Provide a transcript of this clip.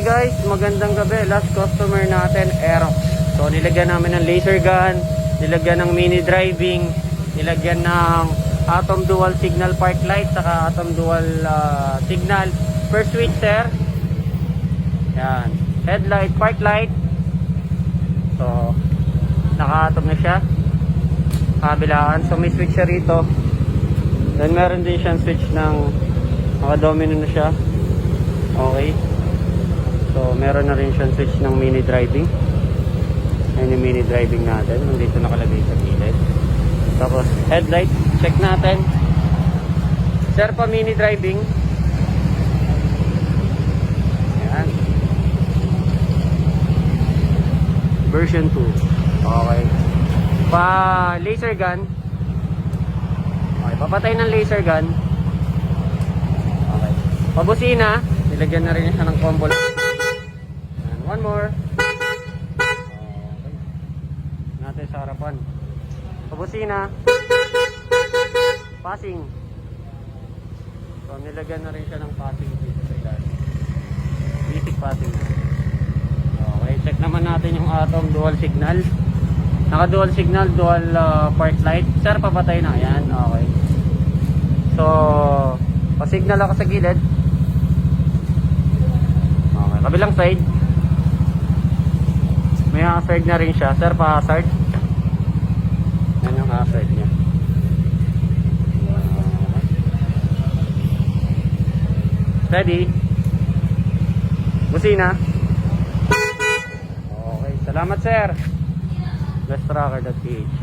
guys, magandang gabi. Last customer natin, Aerox. So nilagyan namin ng laser gun, nilagyan ng mini driving, nilagyan ng atom dual signal park light, saka atom dual signal first switch sir. Yan, headlight, park light. So naka-atom na siya kabilaan. So may switch siya rito. Then meron din siyang switch ng naka-domino na siya. Okay. So meron na rin siyang switch ng mini driving. Ayan yung mini driving natin. Nandito nakalagay sa gilid. Tapos headlight, check natin. Sir, pa mini driving. Ayan. Version 2. Okay. Pa laser gun. Okay, papatay ng laser gun. Okay. Pa busina, nilagyan na rin siya ng combo. And one more. Okay. Natin sa harapan. Pa busina. Passing. So nilagyan na rin siya ng passing dito sa ilalim. Basic passing. Okay, check naman natin yung atom dual signal. Naka dual signal, dual park light. Sir, papatay na. Ayan, okay. So, pa-signal ako sa gilid. Okay, kabilang side. May hazard na rin siya. Sir, pa-hazard. Yan yung hazard niya. Ready? Busina. Okay, salamat sir. Lestracker.ph